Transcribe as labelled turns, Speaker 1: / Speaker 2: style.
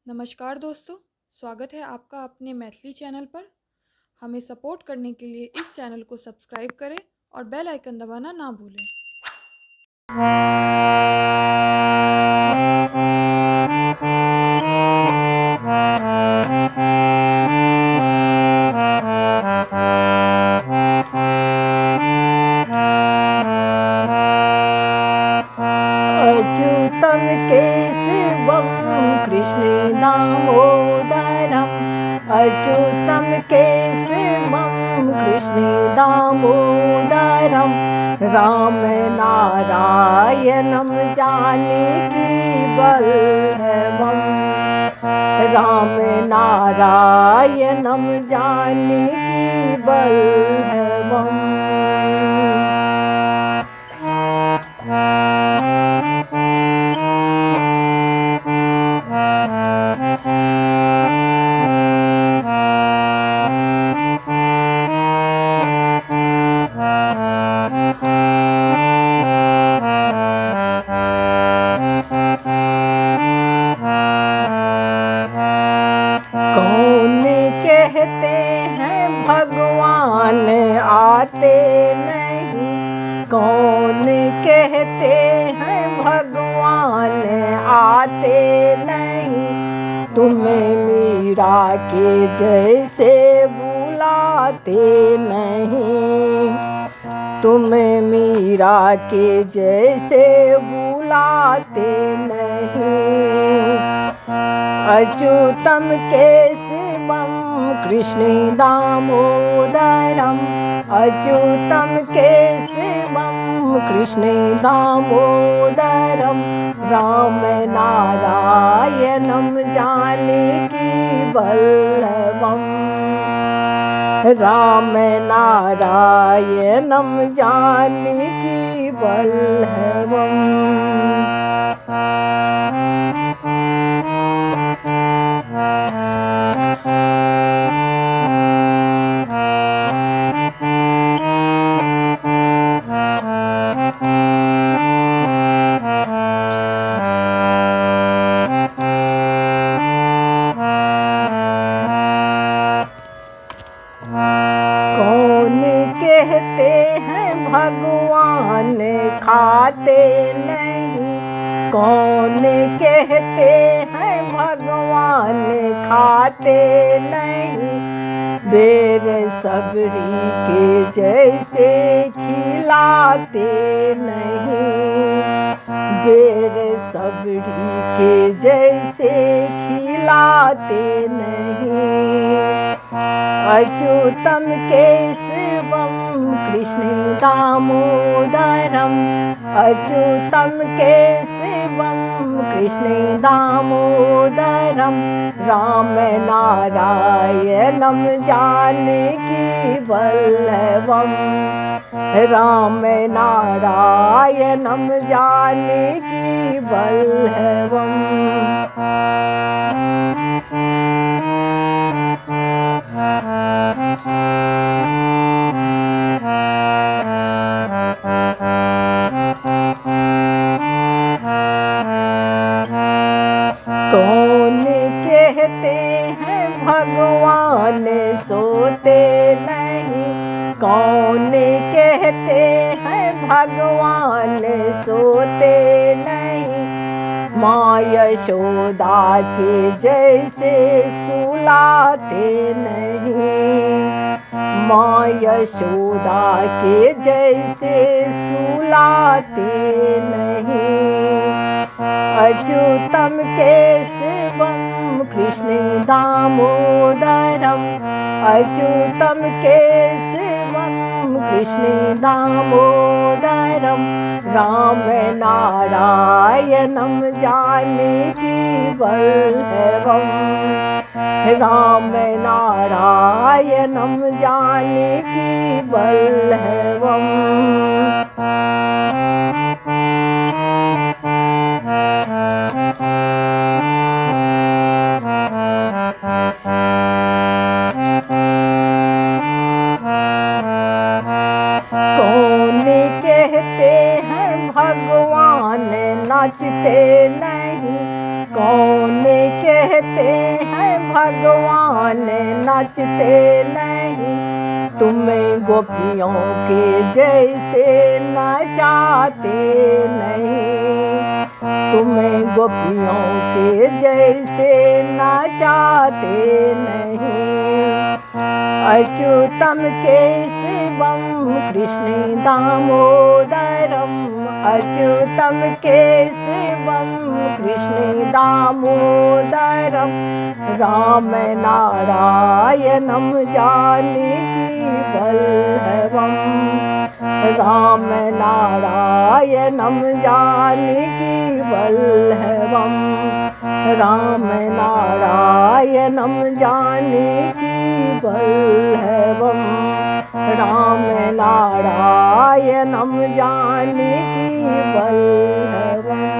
Speaker 1: नमस्कार दोस्तों, स्वागत है आपका अपने मैथिली चैनल पर। हमें सपोर्ट करने के लिए इस चैनल को सब्सक्राइब करें और बेल आइकन दबाना ना भूलें।
Speaker 2: अच्युतं केशवं कृष्णे दामोदरम् अच्युतं केशवं कृष्णे दामोदरं रामनारायणं जानकी वल्लभम् रामनारायणं जानकी वल्लभम्। कौन कहते हैं भगवान आते नहीं, कौन कहते हैं भगवान आते नहीं, तुम्हें मीरा के जैसे बुलाते नहीं, तुम्हें मीरा के जैसे बुलाते नहीं। अच्युतं केशवं कृष्णे दामोदरम् अच्युतं केशवं कृष्णे दामोदरं रामनारायणं जानकी वल्लभम् रामनारायणं जानकी वल्लभम्। कौन कहते हैं भगवान खाते नहीं, कौन कहते हैं भगवान खाते नहीं, बेर सबरी के जैसे खिलाते नहीं, बेर सबरी के जैसे खिलाते नहीं। अच्युतं केशवं कृष्णे दामोदरम् अच्युतं केशवं कृष्णे दामोदरं रामनारायणं जानकी वल्लभम् रामनारायणं जानकी वल्लभम्। कौन कहते हैं भगवान सोते नहीं, कौन कहते हैं भगवान सोते नहीं, माँ यशोदा के जैसे सुलाते नहीं, माँ यशोदा के जैसे सुलाते नहीं। अच्युतं केशवं कृष्णे दामोदरम् अच्युतं केशवं कृष्णे दामोदरं रामनारायणं जानकी वल्लभम् रामनारायणं जानकी वल्लभम्। कौन कहते हैं भगवान नाचते नहीं, कौन कहते हैं भगवान नाचते नहीं, तुम्हें गोपियों के जैसे नचाते नहीं, तुम्हें गोपियों के जैसे नचाते नहीं। अच्युतम केशवम कृष्ण दामोदरम, अच्युतम केशवम कृष्ण दामोदरम, राम नारायणम जानकी वल्लभम, राम नारायणम जानकी वल्लभम, राम नारायणम जानकी वल्लभम, राम नारायणम जानकी वल्लभम।